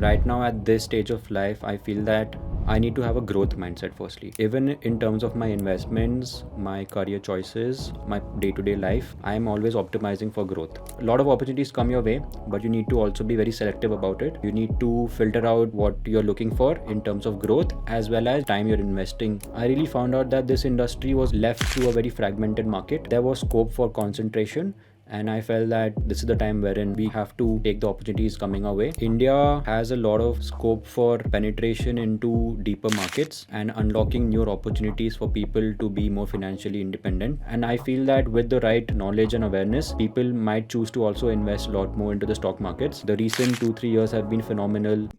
Right now at this stage of life, I feel that I need to have a growth mindset firstly. Even in terms of my investments, my career choices, my day-to-day life, I am always optimizing for growth. A lot of opportunities come your way, but you need to also be very selective about it. You need to filter out what you're looking for in terms of growth as well as time you're investing. I really found out that this industry was left to a very fragmented market. There was scope for concentration, and I felt that this is the time wherein we have to take the opportunities coming our way. India has a lot of scope for penetration into deeper markets and unlocking new opportunities for people to be more financially independent. And I feel that with the right knowledge and awareness, people might choose to also invest a lot more into the stock markets. The recent 2-3 years have been phenomenal.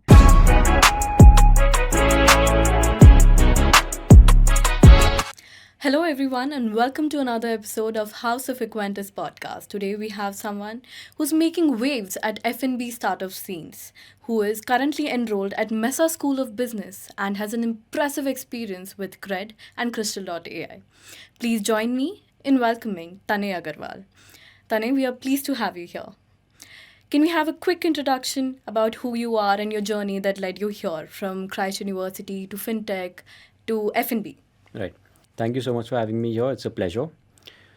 Hello, everyone, and welcome to another episode of House of Equentis podcast. Today, we have someone who's making waves at F&B startup scenes, who is currently enrolled at Mesa School of Business and has an impressive experience with CRED and Crystal.ai. Please join me in welcoming Tanay Agarwal. Tanay, we are pleased to have you here. Can we have a quick introduction about who you are and your journey that led you here, from Christ University to FinTech to F&B? Right. Thank you so much for having me here. It's a pleasure.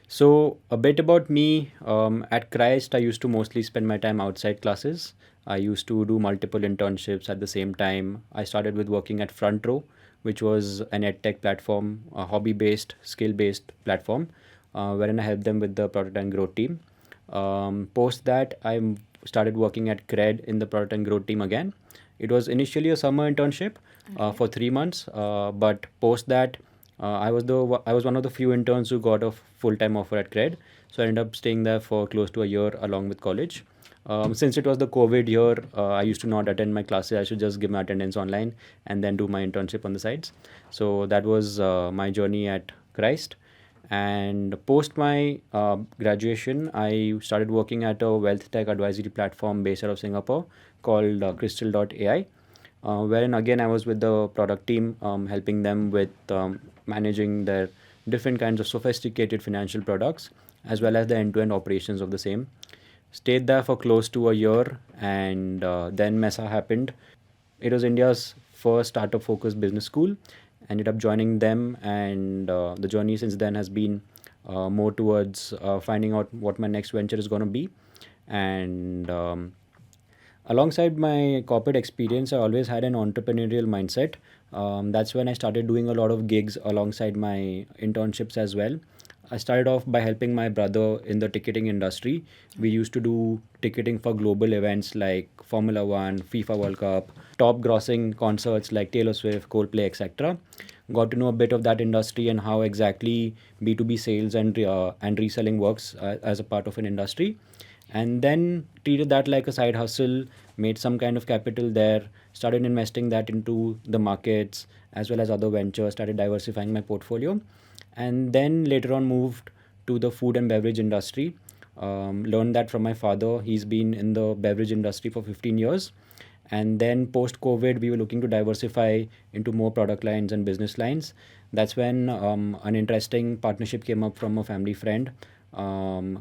So, a bit about me. At Christ, I used to mostly spend my time outside classes. I used to do multiple internships at the same time. I started with working at Front Row, which was an edtech platform, a hobby-based, skill-based platform, wherein I helped them with the product and growth team. Post that, I started working at CRED in the product and growth team again. It was initially a summer internship for 3 months, but post that, I was one of the few interns who got a full-time offer at CRED, so I ended up staying there for close to a year along with college. Since it was the COVID year, I used to not attend my classes. I should just give my attendance online and then do my internship on the sides. So that was my journey at Christ. And post my graduation, I started working at a wealth tech advisory platform based out of Singapore called Crystal.ai, wherein again I was with the product team, helping them with managing their different kinds of sophisticated financial products as well as the end-to-end operations of the same. Stayed there for close to a year, and then Mesa happened. It was India's first startup focused business school. Ended up joining them, and the journey since then has been more towards finding out what my next venture is going to be. And alongside my corporate experience, I always had an entrepreneurial mindset. That's when I started doing a lot of gigs alongside my internships as well. I started off by helping my brother in the ticketing industry. We used to do ticketing for global events like Formula One, FIFA World Cup, top grossing concerts like Taylor Swift, Coldplay, etc. Got to know a bit of that industry and how exactly B2B sales and reselling works as a part of an industry, and then treated that like a side hustle, made some kind of capital there, started investing that into the markets as well as other ventures, started diversifying my portfolio, and then later on moved to the food and beverage industry. Learned that from my father. He's been in the beverage industry for 15 years. And then post COVID, we were looking to diversify into more product lines and business lines. That's when an interesting partnership came up from a family friend.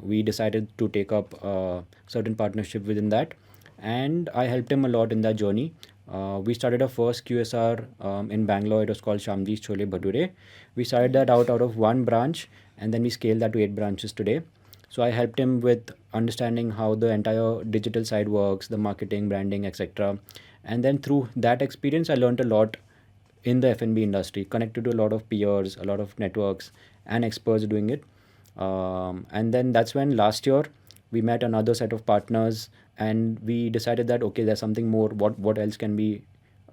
We decided to take up a certain partnership within that, and I helped him a lot in that journey. We started our first QSR in Bangalore. It was called Shamji's Chole Bhature. We started that out of one branch, and then we scaled that to 8 branches today. So I helped him with understanding how the entire digital side works, the marketing, branding, etc. And then through that experience, I learned a lot in the F&B industry, connected to a lot of peers, a lot of networks and experts doing it. And then that's when last year we met another set of partners, and we decided that okay, there's something more. What else can we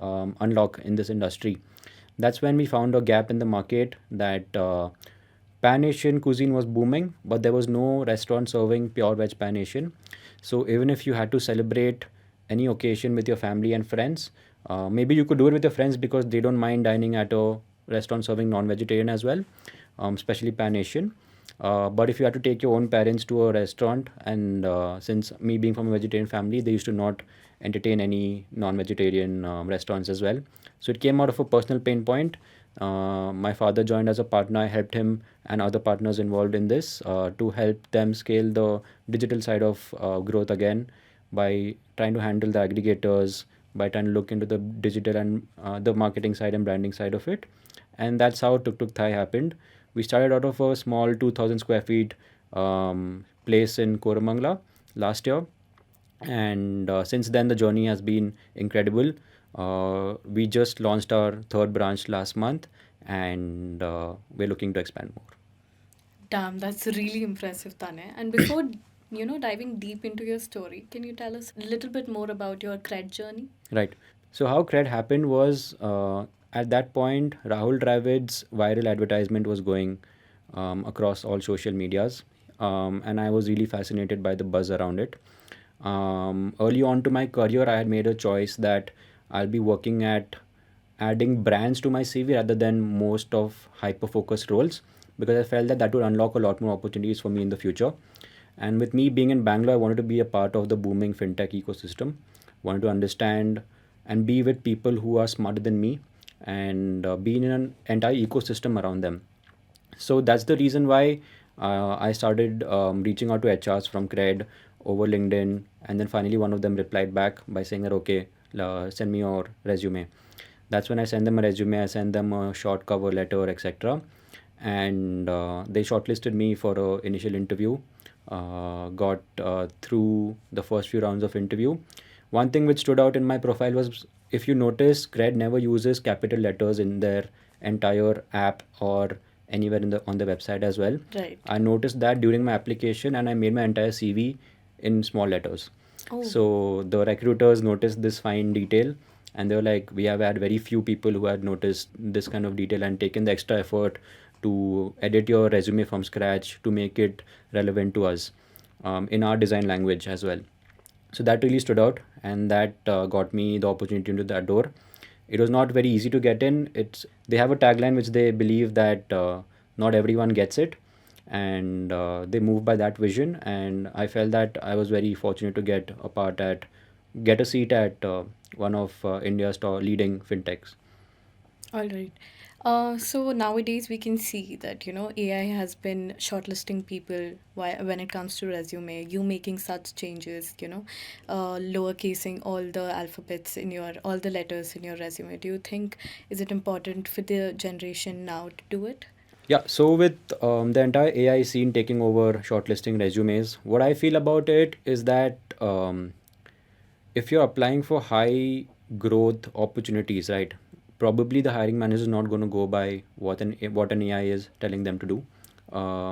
unlock in this industry? That's when we found a gap in the market that Pan Asian cuisine was booming, but there was no restaurant serving pure veg Pan Asian. So even if you had to celebrate any occasion with your family and friends, maybe you could do it with your friends because they don't mind dining at a restaurant serving non-vegetarian as well, especially Pan Asian. But if you had to take your own parents to a restaurant, and since me being from a vegetarian family, they used to not entertain any non-vegetarian restaurants as well. So it came out of a personal pain point. My father joined as a partner. I helped him and other partners involved in this to help them scale the digital side of growth again by trying to handle the aggregators, by trying to look into the digital and the marketing side and branding side of it. And that's how Tuk Tuk Thai happened. We started out of a small 2,000 square feet place in Koramangala last year, and since then the journey has been incredible. We just launched our third branch last month, and we're looking to expand more. Damn, that's really impressive, Tane. And before, diving deep into your story, can you tell us a little bit more about your CRED journey? Right. So how CRED happened was, at that point, Rahul Dravid's viral advertisement was going across all social medias, and I was really fascinated by the buzz around it. Early on to my career, I had made a choice that I'll be working at adding brands to my CV rather than most of hyper focused roles, because I felt that that would unlock a lot more opportunities for me in the future. And with me being in Bangalore, I wanted to be a part of the booming fintech ecosystem, wanted to understand and be with people who are smarter than me, and be in an entire ecosystem around them. So that's the reason why I started reaching out to HRs from CRED over LinkedIn, and then finally one of them replied back by saying that okay, send me your resume. That's when I send them a resume, I send them a short cover letter, etc. And they shortlisted me for a initial interview. Got through the first few rounds of interview. One thing which stood out in my profile was, if you notice, CRED never uses capital letters in their entire app or anywhere in the on the website as well. Right. I noticed that during my application, and I made my entire CV in small letters. Oh. So the recruiters noticed this fine detail, and they were like, we have had very few people who had noticed this kind of detail and taken the extra effort to edit your resume from scratch to make it relevant to us in our design language as well. So that really stood out, and that got me the opportunity into that door. It was not very easy to get in. They have a tagline which they believe that not everyone gets it, and they move by that vision. And I felt that I was very fortunate to get a seat at one of India's leading fintechs. All right. So nowadays we can see that AI has been shortlisting people when it comes to resume. You making such changes, lowercasing all the alphabets in all the letters in your resume. Do you think is it important for the generation now to do it? Yeah, so with the entire AI scene taking over shortlisting resumes, what I feel about it is that if you're applying for high growth opportunities, right, probably the hiring manager is not going to go by what an AI is telling them to do.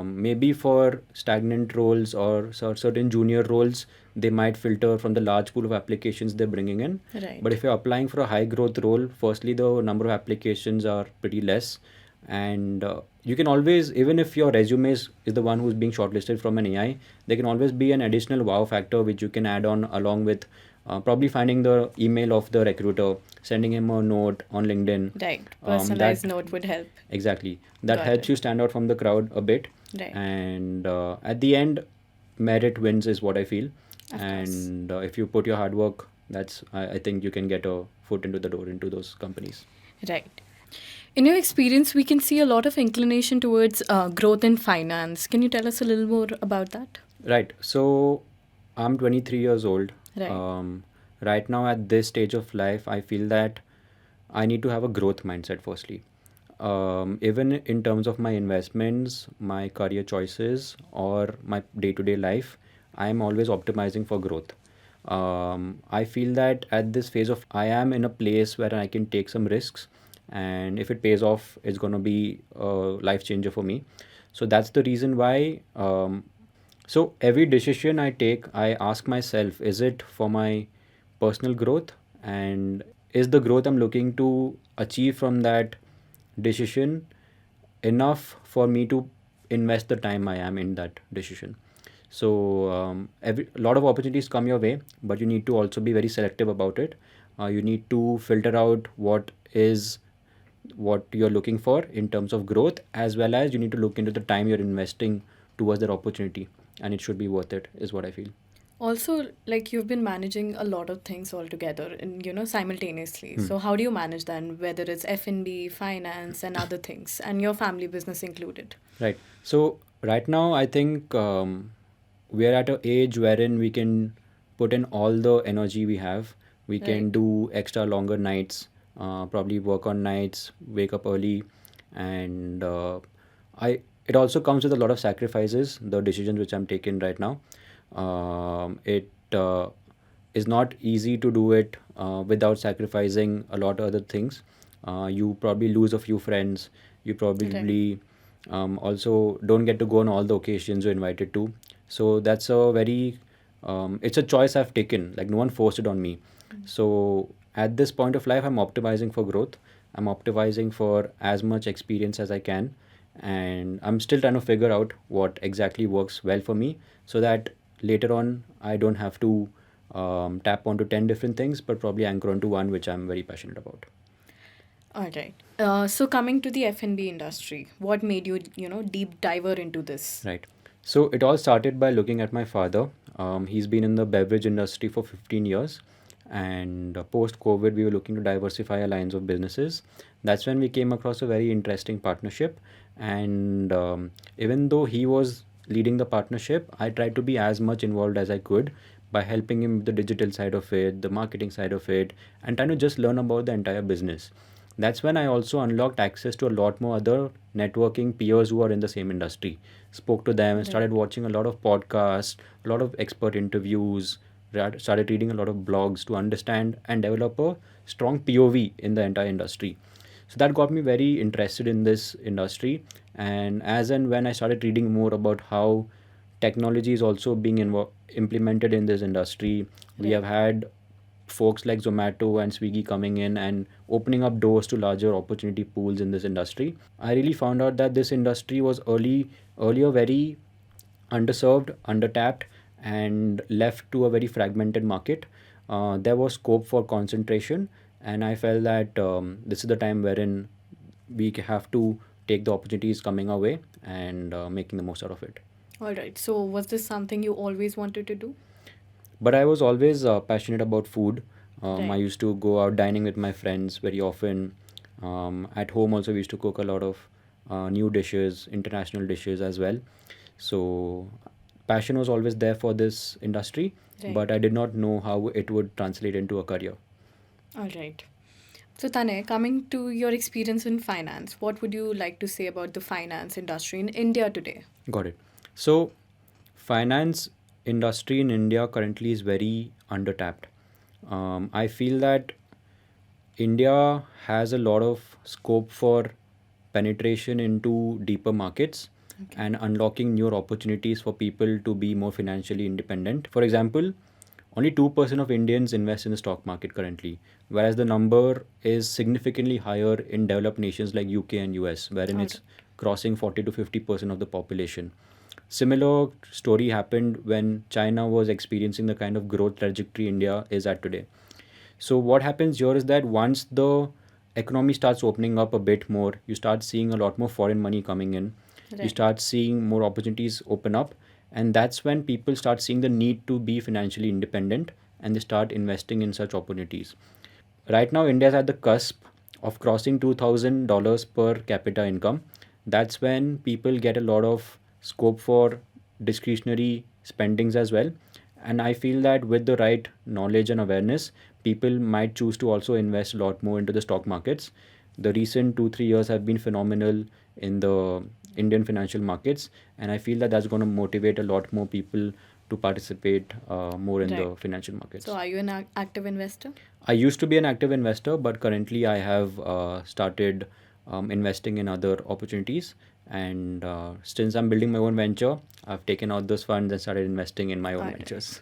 Maybe for stagnant roles or certain junior roles, they might filter from the large pool of applications they're bringing in. Right. But if you're applying for a high growth role, firstly, the number of applications are pretty less. And you can always, even if your resume is the one who's being shortlisted from an AI, there can always be an additional wow factor which you can add on along with probably finding the email of the recruiter, sending him a note on LinkedIn. Right. um, Personalized that note would help. Exactly. That Got helps it. you stand out from the crowd a bit. Right. And at the end, merit wins is what I feel. Of course. And if you put your hard work, I think you can get a foot into the door into those companies. Right. In your experience, we can see a lot of inclination towards growth in finance. Can you tell us a little more about that? Right. So I'm 23 years old. Right. Right now, at this stage of life, I feel that I need to have a growth mindset, firstly. Even in terms of my investments, my career choices, or my day to day life, I am always optimizing for growth. I feel that at this phase of I am in a place where I can take some risks, and if it pays off, it's going to be a life changer for me. So that's the reason why. So every decision I take, I ask myself, is it for my personal growth, and is the growth I'm looking to achieve from that decision enough for me to invest the time I am in that decision. So every a lot of opportunities come your way, but you need to also be very selective about it. You need to filter out what you're looking for in terms of growth, as well as you need to look into the time you're investing towards that opportunity, and it should be worth it, is what I feel. Also, like you've been managing a lot of things all together and simultaneously. So how do you manage then, whether it's F&B, finance, and other things, and your family business included? Right. So right now, I think we are at an age wherein we can put in all the energy we have. We Right. can do extra longer nights, probably work on nights, wake up early, and I. It also comes with a lot of sacrifices. The decisions which I'm taking right now, it is not easy to do it without sacrificing a lot of other things. You probably lose a few friends. You Right. probably also don't get to go on all the occasions you're invited to. So that's a very, it's a choice I've taken. Like no one forced it on me. So at this point of life, I'm optimizing for growth. I'm optimizing for as much experience as I can. And I'm still trying to figure out what exactly works well for me so that later on I don't have to tap onto 10 different things, but probably anchor onto one which I'm very passionate about. All right. So coming to the F&B industry, what made you, deep diver into this? Right. So it all started by looking at my father. He's been in the beverage industry for 15 years. And post COVID, we were looking to diversify our lines of businesses. That's when we came across a very interesting partnership. And even though he was leading the partnership, I tried to be as much involved as I could by helping him with the digital side of it, the marketing side of it, and trying to just learn about the entire business. That's when I also unlocked access to a lot more other networking peers who are in the same industry. Spoke to them and Right. started watching a lot of podcasts, a lot of expert interviews, started reading a lot of blogs to understand and develop a strong POV in the entire industry. So that got me very interested in this industry. And as and when I started reading more about how technology is also being implemented in this industry, we have Right. had folks like Zomato and Swiggy coming in and opening up doors to larger opportunity pools in this industry. I really found out that this industry was earlier very underserved, undertapped, and left to a very fragmented market. There was scope for concentration, and I felt that this is the time wherein we have to take the opportunities coming our way and making the most out of it. All right. So was this something you always wanted to do? But I was always passionate about food. I Right. used to go out dining with my friends very often. At home also we used to cook a lot of new dishes, international dishes as well. So passion was always there for this industry, Right. but I did not know how it would translate into a career. All right. So Tanay, coming to your experience in finance, what would you like to say about the finance industry in India today? Got it. So finance industry in India currently is very undertapped. I feel that India has a lot of scope for penetration into deeper markets Okay. and unlocking new opportunities for people to be more financially independent. For example, only 2% of Indians invest in the stock market currently, whereas the number is significantly higher in developed nations like UK and US, wherein All it's right. crossing 40 to 50% of the population. Similar story happened when China was experiencing the kind of growth trajectory India is at today. So what happens here is that once the economy starts opening up a bit more, you start seeing a lot more foreign money coming in. You Right. start seeing more opportunities open up, and that's when people start seeing the need to be financially independent and they start investing in such opportunities. Right now, India is at the cusp of crossing $2,000 per capita income. That's when people get a lot of scope for discretionary spendings as well. And I feel that with the right knowledge and awareness, people might choose to also invest a lot more into the stock markets. The recent 2 3 years have been phenomenal in the Indian financial markets, and I feel that that's going to motivate a lot more people to participate more in Right. the financial So markets. are you an active investor? I used to be an active investor, but currently I have started investing in other opportunities. And since I'm building my own venture, I've taken out those funds and started investing in my All own right. ventures.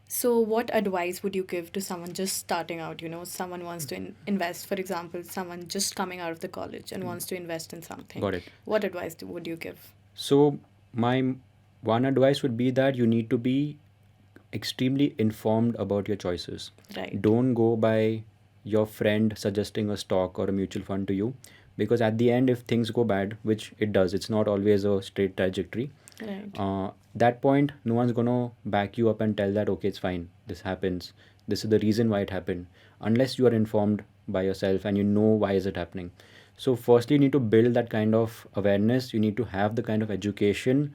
So what advice would you give to someone just starting out? Someone wants to invest, for example, someone just coming out of the college and wants to invest in something. Got it. What advice would you give? So, my one advice would be that you need to be extremely informed about your choices. Right. Don't go by your friend suggesting a stock or a mutual fund to you, because at the end, if things go bad, which it does, it's not always a straight trajectory. Right. That point, no one's gonna back you up and tell that okay, it's fine, this happens, this is the reason why it happened, unless you are informed by yourself and you know why is it happening. So firstly, you need to build that kind of awareness. You need to have the kind of education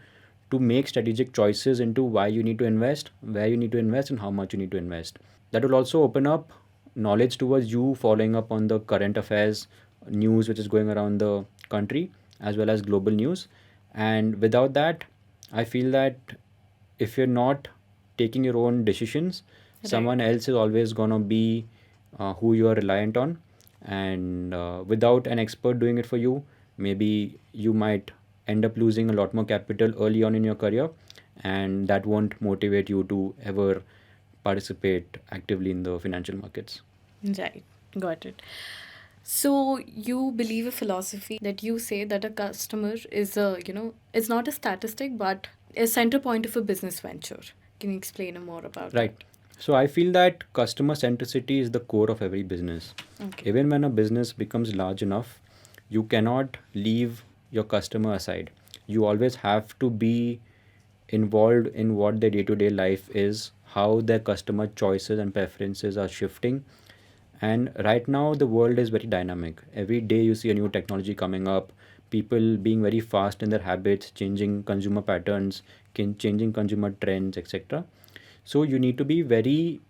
to make strategic choices into why you need to invest, where you need to invest, and how much you need to invest. That will also open up knowledge towards you following up on the current affairs news which is going around the country as well as global news. And without that, I feel that if you're not taking your own decisions, someone else is always going to be who you are reliant on. And without an expert doing it for you, maybe you might end up losing a lot more capital early on in your career, and that won't motivate you to ever participate actively in the financial markets. Right, got it. So you believe a philosophy that you say that a customer is it's not a statistic but a center point of a business venture. Can you explain more about Right. that? So I feel that customer centricity is the core of every business. Okay. Even when a business becomes large enough, you cannot leave your customer aside. You always have to be involved in what their day to day life is, how their customer choices and preferences are shifting. And right now, the world is very dynamic. Every day, you see a new technology coming up, people being very fast in their habits, changing consumer patterns, changing consumer trends, etc. So, you need to be very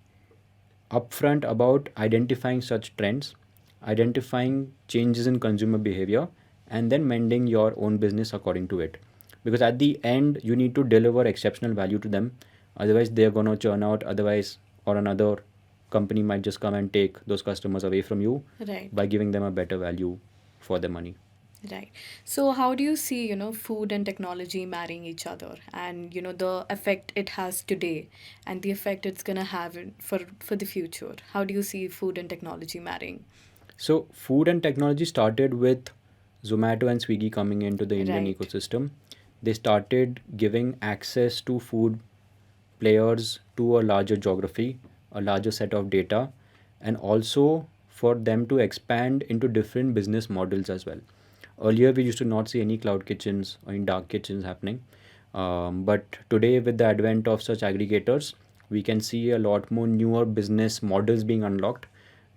upfront about identifying such trends, identifying changes in consumer behavior, and then mending your own business according to it. Because at the end, you need to deliver exceptional value to them. Otherwise, they're going to churn out. Otherwise, or another company might just come and take those customers away from you Right. by giving them a better value for their money. Right. So how do you see, food and technology marrying each other and, the effect it has today and the effect it's going to have for the future? How do you see food and technology marrying? So, food and technology started with Zomato and Swiggy coming into the Indian Right. ecosystem. They started giving access to food players to a larger geography, a larger set of data, and also for them to expand into different business models as well. Earlier, we used to not see any cloud kitchens or any dark kitchens happening. But today, with the advent of such aggregators, we can see a lot more newer business models being unlocked,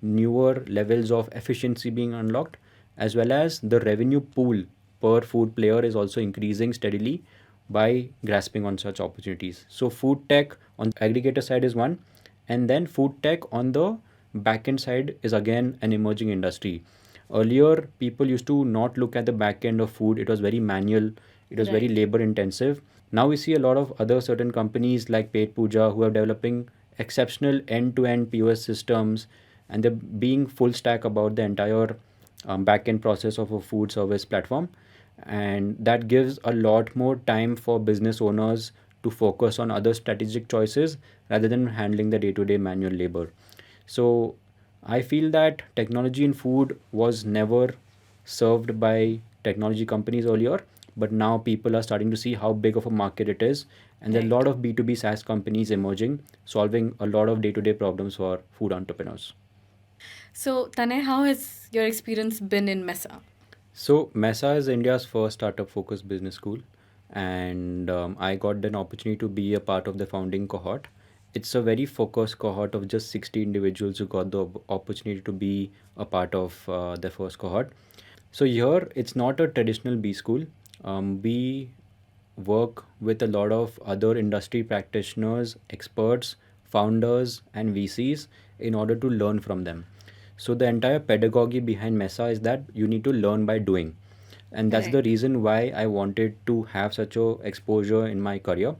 newer levels of efficiency being unlocked, as well as the revenue pool per food player is also increasing steadily by grasping on such opportunities. So, food tech on the aggregator side is one, and then food tech on the backend side is again an emerging industry. Earlier, people used to not look at the back end of food, it was very manual, it was very Right. labor intensive. Now, we see a lot of other certain companies like Pet Puja who are developing exceptional end to end POS systems, and they're being full stack about the entire back end process of a food service platform. And that gives a lot more time for business owners to focus on other strategic choices rather than handling the day to day manual labor. So, I feel that technology in food was never served by technology companies earlier, but now people are starting to see how big of a market it is, and there are a Right. lot of B2B SaaS companies emerging, solving a lot of day to day problems for food entrepreneurs. So, Tanay, how has your experience been in Mesa? So, Mesa is India's first startup focused business school, and I got an opportunity to be a part of the founding cohort. It's a very focused cohort of just 60 individuals who got the opportunity to be a part of the first cohort. So, here it's not a traditional B school. We work with a lot of other industry practitioners, experts, founders, and VCs in order to learn from them. So, the entire pedagogy behind Mesa is that you need to learn by doing. And that's the Right. reason why I wanted to have such a exposure in my career,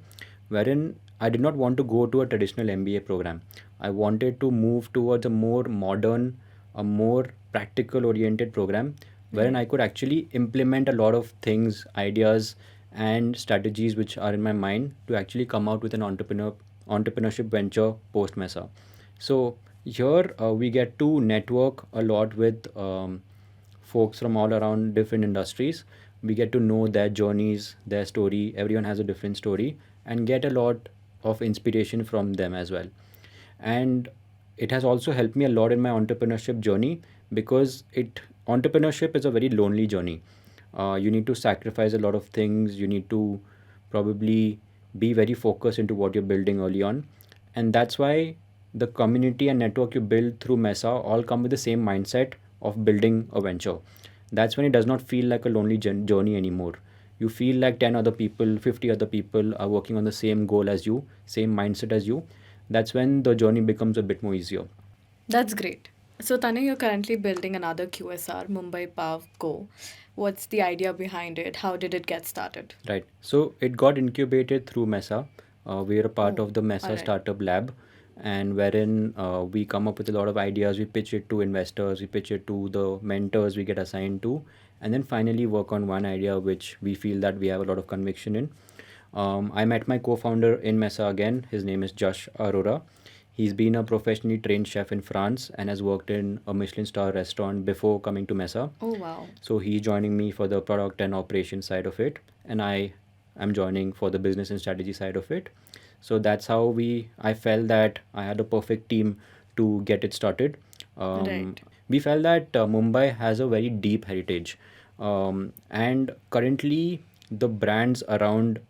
wherein I did not want to go to a traditional MBA program. I wanted to move towards a more modern, a more practical oriented program wherein I Right. could actually implement a lot of things, ideas, and strategies which are in my mind to actually come out with an entrepreneurship venture post Mesa. So here we get to network a lot with folks from all around different industries. We get to know their journeys, their story. Everyone has a different story, and get a lot of inspiration from them as well. And it has also helped me a lot in my entrepreneurship journey because it entrepreneurship is a very lonely journey. You need to sacrifice a lot of things. You need to probably be very focused into what you're building early on, and that's why the community and network you build through Mesa all come with the same mindset of building a venture. That's when it does not feel like a lonely journey anymore. you feel like 10 other people, 50 other people are working on the same goal as you, same mindset as you, that's when the journey becomes a bit more easier. That's great. So, Tanya, you're currently building another QSR, Mumbai Pav Co. What's the idea behind it? How did it get started? Right. So it got incubated through Mesa. We're a part Oh, of the all Mesa right. Startup Lab, and wherein we come up with a lot of ideas. We pitch it to investors, we pitch it to the mentors we get assigned to, and then finally work on one idea which we feel that we have a lot of conviction in. I met my co-founder in Mesa again. His name is Josh Arora. He's been a professionally trained chef in France and has worked in a Michelin star restaurant before coming to Mesa. Oh, wow. So he's joining me for the product and operation side of it, and I am joining for the business and strategy side of it. So that's how I felt that I had a perfect team to get it started. Right. We felt that Mumbai has a very deep heritage, and currently the brands around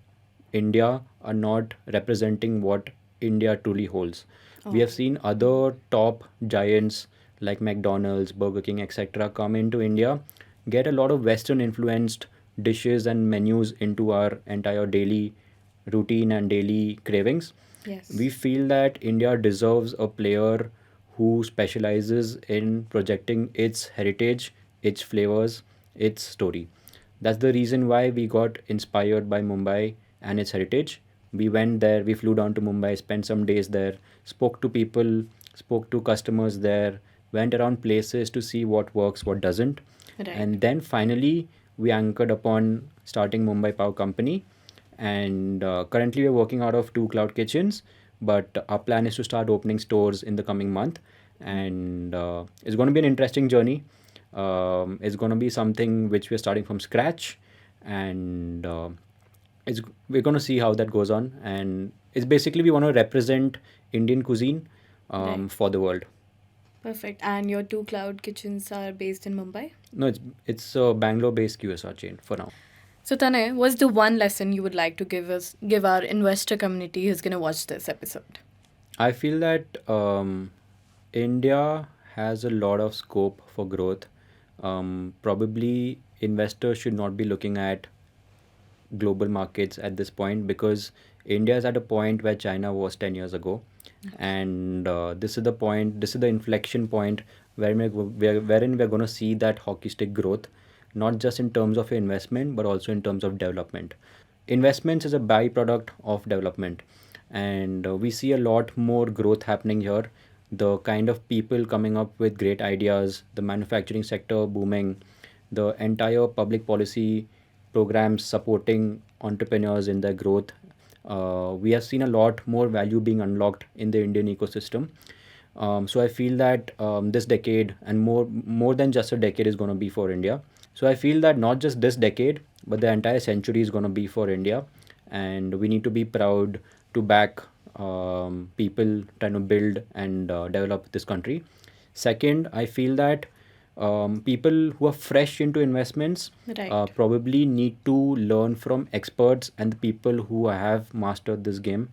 India are not representing what India truly holds. We have Oh, seen other top giants like McDonald's, Burger King, etc., come into India, get a lot of Western influenced dishes and menus into our entire daily routine and daily cravings. We yes. feel that India deserves a player who specializes in projecting its heritage, its flavors, its story. That's the reason why we got inspired by Mumbai and its heritage. We went there, we flew down to Mumbai, spent some days there, spoke to people, spoke to customers there, went around places to see what works, what doesn't. Right. And then finally, we anchored upon starting Mumbai Pao company. And currently, we're working out of two cloud kitchens, but our plan is to start opening stores in the coming month. And it's going to be an interesting journey. It's going to be something which we're starting from scratch, and we're going to see how that goes on. And it's basically we want to represent Indian cuisine Right. for the world. Perfect. And your two cloud kitchens are based in Mumbai? No, it's a Bangalore-based QSR chain for now. So, Tanay, what's the one lesson you would like to give our investor community who's going to watch this episode? I feel that India has a lot of scope for growth. Probably investors should not be looking at global markets at this point because India is at a point where China was 10 years ago. And this is the point, this is the inflection point wherein we're going to see that hockey stick growth, not just in terms of investment, but also in terms of development. Investments is a byproduct of development, and we see a lot more growth happening here. The kind of people coming up with great ideas, the manufacturing sector booming, the entire public policy programs supporting entrepreneurs in their growth. We have seen a lot more value being unlocked in the Indian ecosystem. So I feel that this decade and more than just a decade is going to be for India. So I feel that not just this decade, but the entire century is going to be for India, and we need to be proud to back people trying to build and develop this country. Second, I feel that people who are fresh into investments Right. probably need to learn from experts and the people who have mastered this game.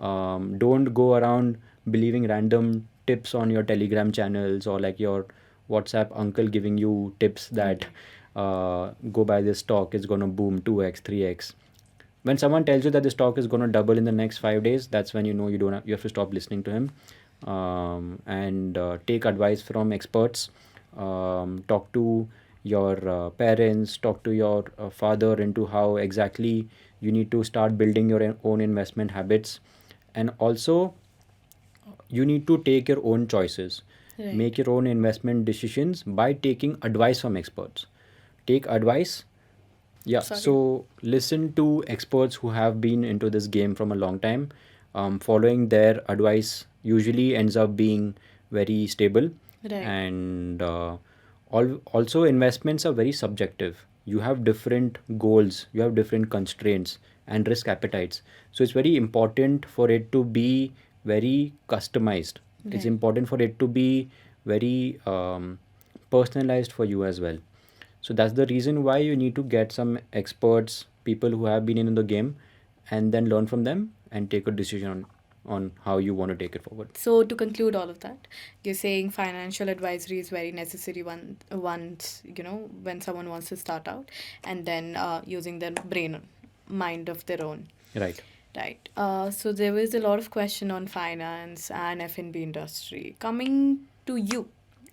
Don't go around believing random tips on your Telegram channels or like your WhatsApp uncle giving you tips that go buy this stock, it's going to boom 2x, 3x. When someone tells you that the stock is going to double in the next 5 days, that's when you know you have to stop listening to him, and take advice from experts. Talk to your parents, talk to your father into how exactly you need to start building your own investment habits, and also you need to take your own choices, Right. make your own investment decisions by taking advice from experts. Take advice. Yeah, Sorry. so listen to experts who have been into this game from a long time. Following their advice usually ends up being very stable. Right. And also, investments are very subjective. You have different goals, you have different constraints and risk appetites. So, it's very important for it to be very customized. It's Right. important for it to be very personalized for you as well. So that's the reason why you need to get some experts, people who have been in the game, and then learn from them and take a decision on. on how you want to take it forward. So to conclude all of that, you're saying financial advisory is very necessary once when someone wants to start out, and then using their mind of their own. Right. Right. So there was a lot of question on finance and F&B industry. Coming to you,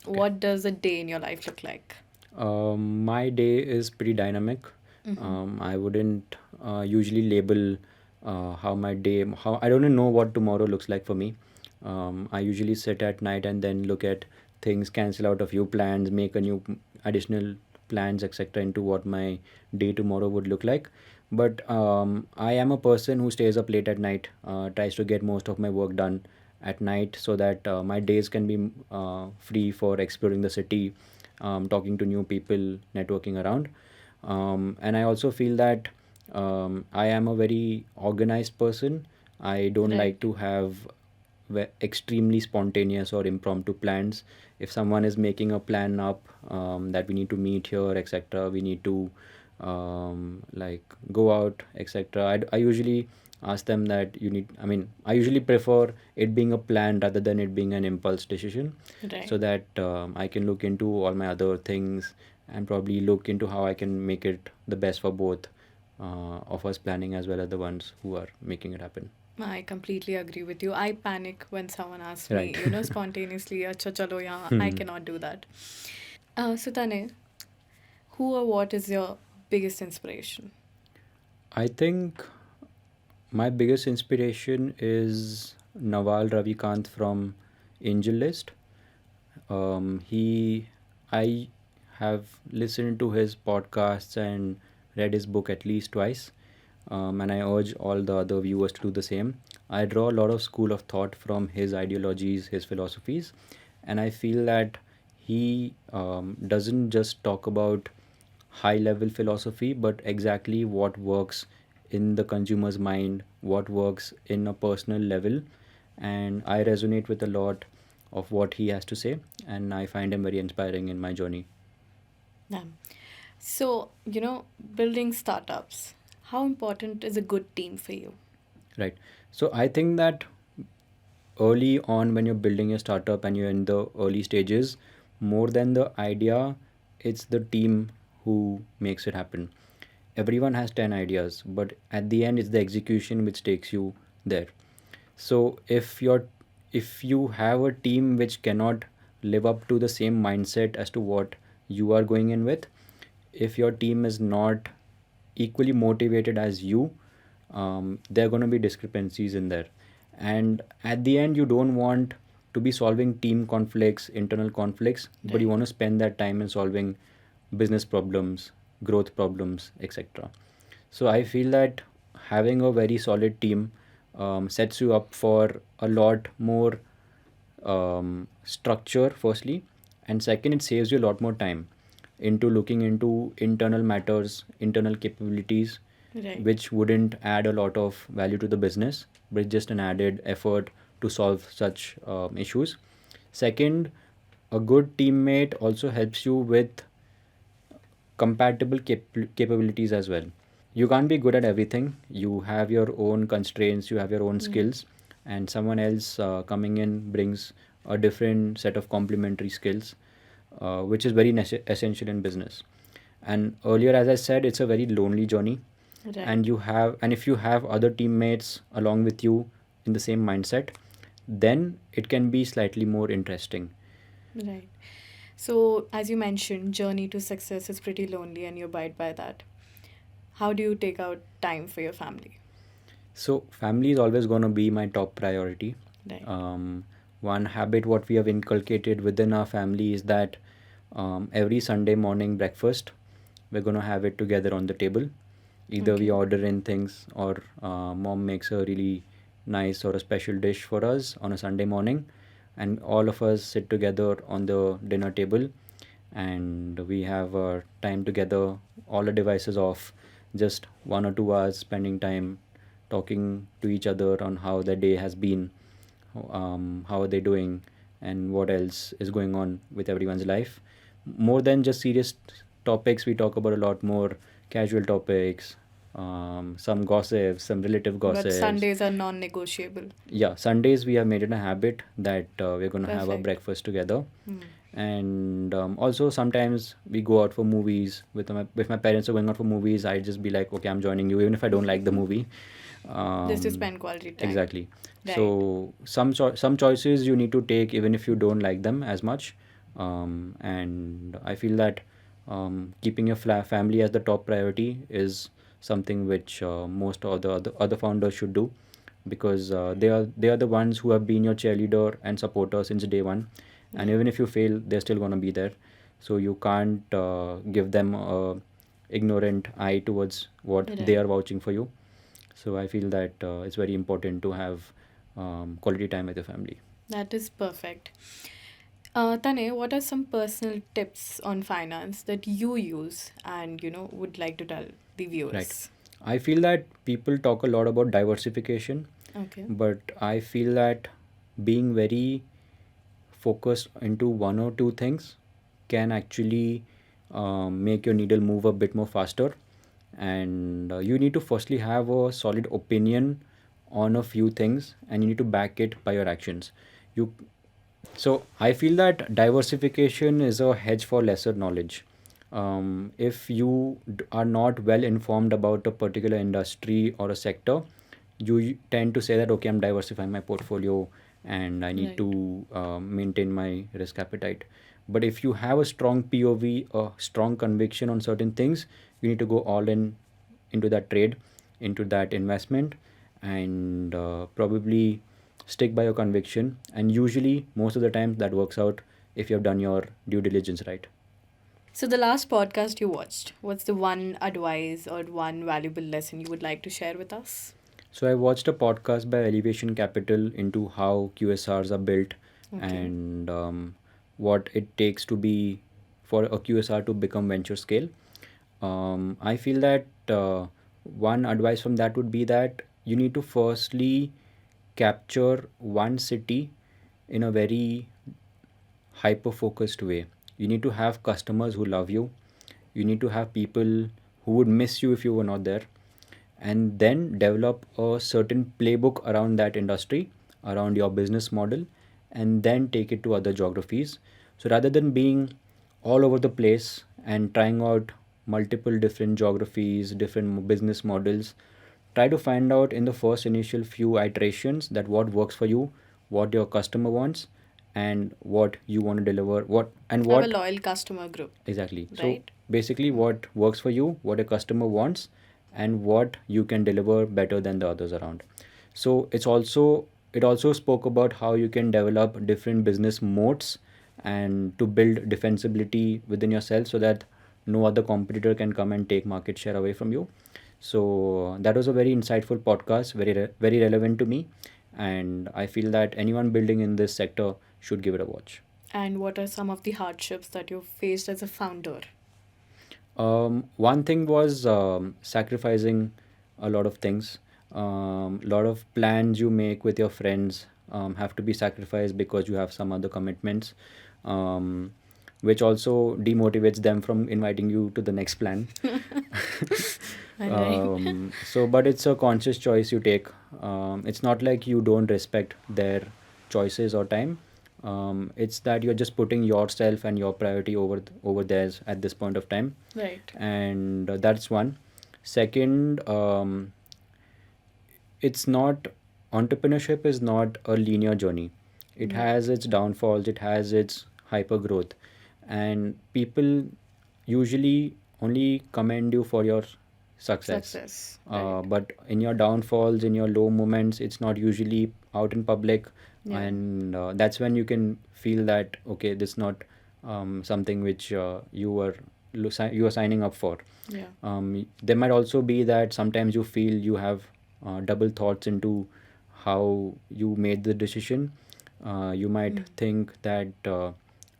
Okay. what does a day in your life look like? My day is pretty dynamic. I wouldn't usually label how my day, how I don't know what tomorrow looks like for me. I usually sit at night and then look at things, cancel out a few plans, make a new additional plans, etc., into what my day tomorrow would look like. But I am a person who stays up late at night, tries to get most of my work done at night so that my days can be free for exploring the city, talking to new people, networking around. And I also feel that I am a very organized person. I don't Right. like to have extremely spontaneous or impromptu plans. If someone is making a plan up, that we need to meet here, etc., we need to like go out, etc., I usually ask them that you need, I mean, I usually prefer it being a plan rather than it being an impulse decision, Right. so that I can look into all my other things and probably look into how I can make it the best for both of us planning as well as the ones who are making it happen. I completely agree with you. I panic when someone asks Right. me, spontaneously, acha chalo yahan. I cannot do that. So Tanay, who or what is your biggest inspiration? I think my biggest inspiration is Nawal Ravikant from Angel List. He, I have listened to his podcasts and read his book at least twice, and I urge all the other viewers to do the same. I draw a lot of school of thought from his ideologies, his philosophies, and I feel that he doesn't just talk about high level philosophy, but exactly what works in the consumer's mind, what works in a personal level. And I resonate with a lot of what he has to say, and I find him very inspiring in my journey. Yeah. So, building startups, how important is a good team for you? Right. So I think that early on, when you're building a startup and you're in the early stages, more than the idea, it's the team who makes it happen. Everyone has 10 ideas, but at the end, it's the execution which takes you there. So if you have a team which cannot live up to the same mindset as to what you are going in with, if your team is not equally motivated as you, there are going to be discrepancies in there. And at the end, you don't want to be solving team conflicts, internal conflicts, but you Right. want to spend that time in solving business problems, growth problems, etc. So I feel that having a very solid team sets you up for a lot more structure, firstly, and second, it saves you a lot more time into looking into internal matters, internal capabilities, Right. which wouldn't add a lot of value to the business, but it's just an added effort to solve such issues. Second, a good teammate also helps you with compatible capabilities as well. You can't be good at everything. You have your own constraints, you have your own skills, and someone else coming in brings a different set of complementary skills, which is very essential in business. And earlier, as I said, it's a very lonely journey, Right. and if you have other teammates along with you in the same mindset, then it can be slightly more interesting. Right. So, as you mentioned, journey to success is pretty lonely and you abide by that. How do you take out time for your family? So family is always going to be my top priority. Right. One habit what we have inculcated within our family is that every Sunday morning breakfast we're going to have it together on the table. Either we Okay. order in things, or mom makes a really nice or a special dish for us on a Sunday morning, and all of us sit together on the dinner table, and we have our time together, all the devices off, just 1 or 2 hours spending time talking to each other on how the day has been, how are they doing, and what else is going on with everyone's life. More than just serious topics, we talk about a lot more casual topics, some gossip, some relative But gossips. Sundays are non-negotiable. Yeah, Sundays we have made it a habit that we're going to have a Perfect. breakfast together. Hmm. And also sometimes we go out for movies with my, if my parents are going out for movies, I just be like, okay, I'm joining you even if I don't like the movie. Just to um, spend quality time. exactly. Right. So some choices you need to take even if you don't like them as much. And I feel that keeping your family as the top priority is something which most of the other founders should do, because they are the ones who have been your cheerleader and supporter since day one, and Yeah. even if you fail, they're still gonna be there. So you can't give them a ignorant eye towards what they Right. are vouching for you. So I feel that it's very important to have quality time with your family. That is perfect. Tane, what are some personal tips on finance that you use and would like to tell the Right. viewers? I feel that people talk a lot about diversification, Okay. but I feel that being very focused into one or two things can actually make your needle move a bit more faster. And you need to firstly have a solid opinion on a few things, and you need to back it by your actions. You So I feel that diversification is a hedge for lesser knowledge. If you are not well informed about a particular industry or a sector, you tend to say that, okay, I'm diversifying my portfolio and I need Right. to maintain my risk appetite. But if you have a strong POV, a strong conviction on certain things, you need to go all in into that trade, into that investment, and probably stick by your conviction. And usually, most of the time, that works out if you have done your due diligence right. So, the last podcast you watched, what's the one advice or one valuable lesson you would like to share with us? So I watched a podcast by Elevation Capital into how QSRs are built, Okay. and what it takes to be for a QSR to become venture scale. I feel that one advice from that would be that you need to firstly capture one city in a very hyper focused way. You need to have customers who love you. You need to have people who would miss you if you were not there, and then develop a certain playbook around that industry, around your business model, and then take it to other geographies. So rather than being all over the place and trying out multiple different geographies, different business models, try to find out in the first initial few iterations that what works for you, what your customer wants, and what you want to deliver, Have a loyal customer group, exactly. So right? basically, what works for you, what a customer wants, and what you can deliver better than the others around. So it also spoke about how you can develop different business modes and to build defensibility within yourself so that no other competitor can come and take market share away from you. So that was a very insightful podcast, very relevant to me, and I feel that anyone building in this sector should give it a watch. And what are some of the hardships that you've faced as a founder? One thing was sacrificing a lot of things. Lot of plans you make with your friends have to be sacrificed because you have some other commitments, um, which also demotivates them from inviting you to the next plan. All right. But it's a conscious choice you take. It's not like you don't respect their choices or time. It's that you're just putting yourself and your priority over theirs at this point of time, Right. and that's one. Second, it's not entrepreneurship is not a linear journey. It No. has its downfalls, it has its hyper growth, and people usually only commend you for your success. Success. Right. But in your downfalls, in your low moments, it's not usually out in public, Yeah. and that's when you can feel that, okay, this is not something which you are signing up for. Yeah. There might also be that sometimes you feel you have double thoughts into how you made the decision. You might think that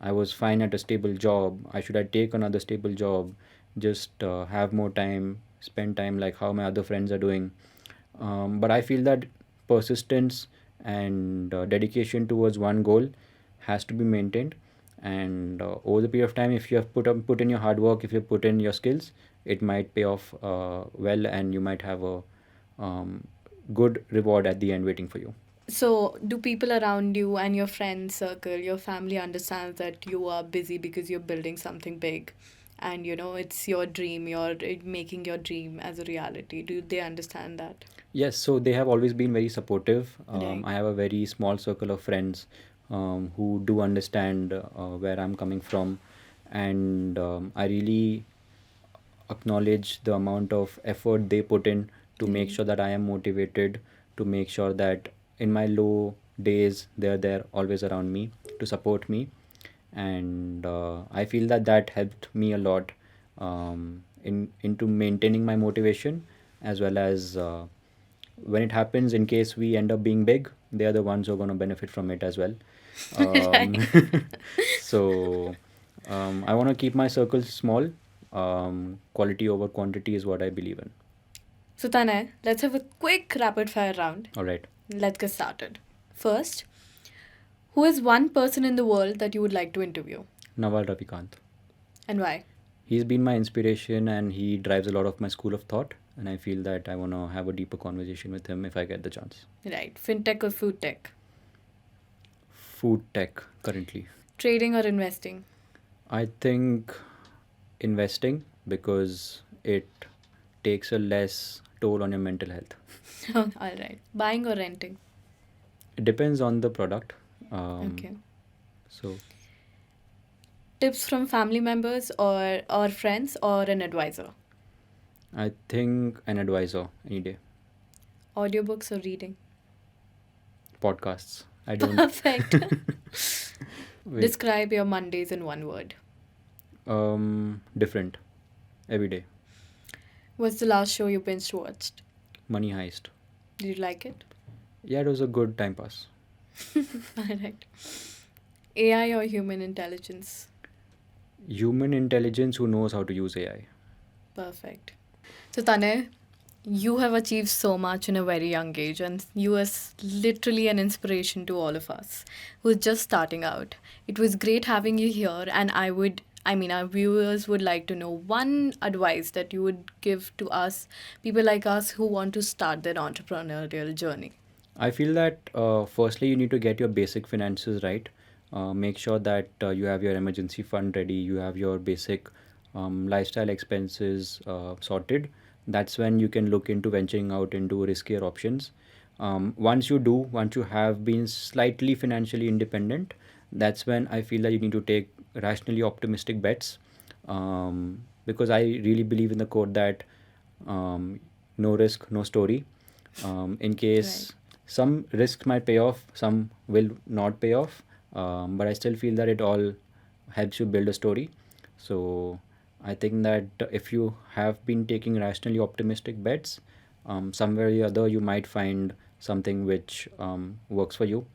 I was fine at a stable job. I should have take another stable job, just have more time, spend time like how my other friends are doing. But I feel that persistence and dedication towards one goal has to be maintained, And over the period of time, if you have put in your hard work, if you put in your skills, it might pay off well, and you might have a good reward at the end waiting for you. So, do people around you and your friend circle, your family understands that you are busy because you're building something big and it's your dream, you're making your dream as a reality? Do they understand that? Yes, so they have always been very supportive. Right. I have a very small circle of friends who do understand where I'm coming from, and I really acknowledge the amount of effort they put in to make Right. sure that I am motivated, to make sure that in my low days they're there always around me to support me. And I feel that that helped me a lot in into maintaining my motivation, as well as when it happens, in case we end up being big, they are the ones who are going to benefit from it as well. um, Right. so I want to keep my circle small. Quality over quantity is what I believe in. So, Tanay, let's have a quick rapid fire round. All right. Let's get started. First, who is one person in the world that you would like to interview Nawal Ravikant. and why? He's been my inspiration, and he drives a lot of my school of thought. And I feel that I want to have a deeper conversation with him if I get the chance. Right. Fintech or food tech? Food tech currently. Trading or investing? I think investing, because it takes a less toll on your mental health. All right. Buying or renting? It depends on the product. Okay. So Tips from family members or friends or an advisor? I think an advisor any day. Audiobooks or reading? Podcasts. I don't. Perfect. Wait. Describe your Mondays in one word. Different. Every day. What's the last show you binge watched? Money Heist. Did you like it? Yeah, it was a good time pass. All right. AI or human intelligence? Human intelligence who knows how to use AI. Perfect. So, Tanay, you have achieved so much in a very young age, and you are literally an inspiration to all of us who are just starting out. It was great having you here, and our viewers would like to know one advice that you would give to us, people like us who want to start their entrepreneurial journey. I feel that firstly you need to get your basic finances right. Make sure that you have your emergency fund ready, you have your basic lifestyle expenses sorted. That's when you can look into venturing out into riskier options. Once you have been slightly financially independent, that's when I feel that you need to take rationally optimistic bets. Because I really believe in the quote that no risk, no story. In case some risks might pay off, some will not pay off, but I still feel that it all helps you build a story. So I think that if you have been taking rationally optimistic bets, somewhere or the other you might find something which works for you,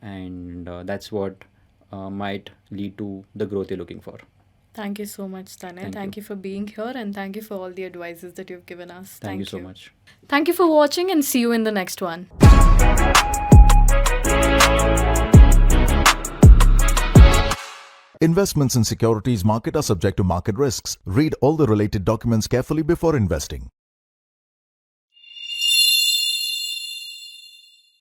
and that's what might lead to the growth you're looking for. Thank you so much, Tanay. Thank Thank you. you for being here, and thank you for all the advices that you've given us. Thank you so much. Thank you for watching, and see you in the next one. Investments in securities market are subject to market risks. Read all the related documents carefully before investing.